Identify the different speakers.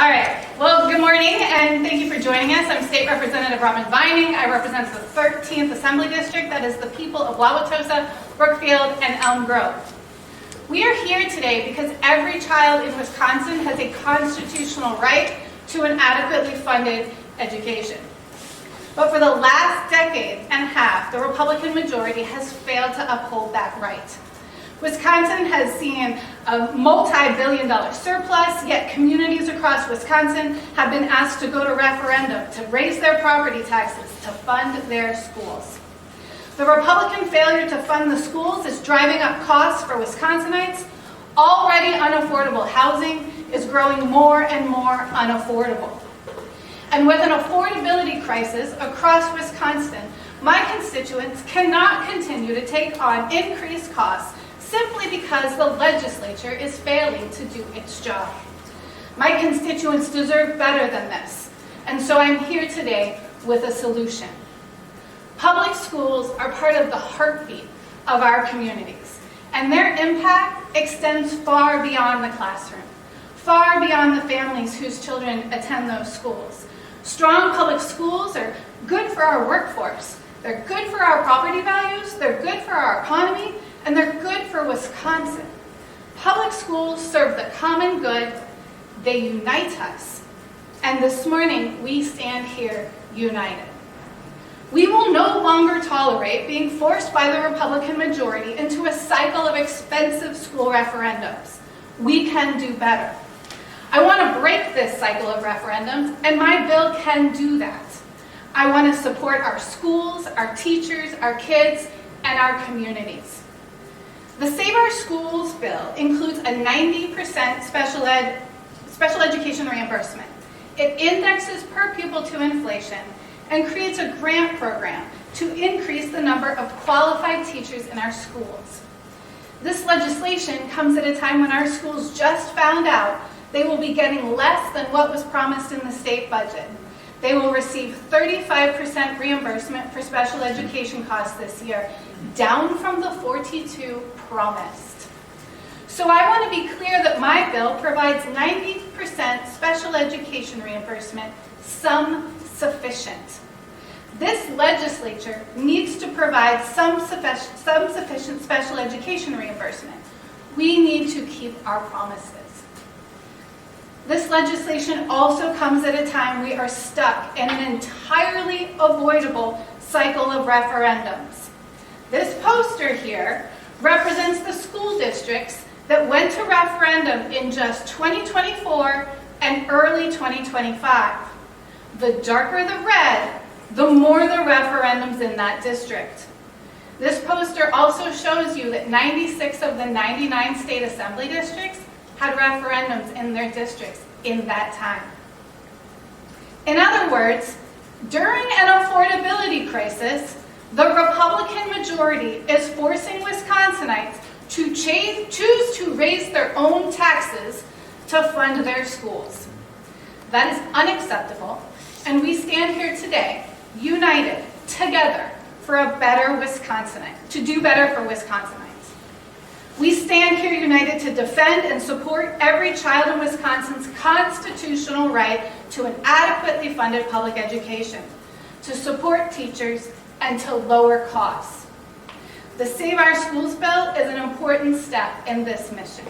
Speaker 1: right, well, good morning and thank you for joining us. I'm State Representative Robyn. I represent the 13th Assembly District, that is the people of Wauwatosa, Brookfield, and Elm Grove. We are here today because every child in Wisconsin has a constitutional right to an adequately funded education. But for the last decade and a half, the Republican majority has failed to uphold that right. Wisconsin has seen a multi-billion-dollar surplus, yet communities across Wisconsin have been asked to go to referendum to raise their property taxes to fund their schools. The Republican failure to fund the schools is driving up costs for Wisconsinites. Already unaffordable housing is growing more and more unaffordable. And with an affordability crisis across Wisconsin, my constituents cannot continue to take on increased costs simply because the legislature is failing to do its job. My constituents deserve better than this, and so I'm here today with a solution. Public schools are part of the heartbeat of our communities, and their impact extends far beyond the classroom, far beyond the families whose children attend those schools. Strong public schools are good for our workforce, they're good for our property values, they're good for our economy, and they're good for Wisconsin. Public schools serve the common good, they unite us, and this morning we stand here united. We will no longer tolerate being forced by the Republican majority into a cycle of expensive school referendums. We can do better. I want to break this cycle of referendums, and my bill can do that. I want to support our schools, our teachers, our kids, and our communities. The Save Our Schools bill includes a 90% special education reimbursement. It indexes per pupil to inflation and creates a grant program to increase the number of qualified teachers in our schools. This legislation comes at a time when our schools just found out they will be getting less than what was promised in the state budget. They will receive 35% reimbursement for special education costs this year, down from the 42% promised. So I want to be clear that my bill provides 90% special education reimbursement, some sufficient. This legislature needs to provide some sufficient special education reimbursement. We need to keep our promises. This legislation also comes at a time we are stuck in an entirely avoidable cycle of referendums. This poster here represents the school districts that went to referendum in just 2024 and early 2025. The darker the red, the more the referendums in that district. This poster also shows you that 96 of the 99 state assembly districts had referendums in their districts in that time. In other words, during an affordability crisis, the Republican majority is forcing Wisconsinites to choose to raise their own taxes to fund their schools. That is unacceptable, and we stand here today, united, together, for a better Wisconsinite, to do better for Wisconsinites. We stand here united to defend and support every child in Wisconsin's constitutional right to an adequately funded public education, to support teachers, and to lower costs. The Save Our Schools bill is an important step in this mission.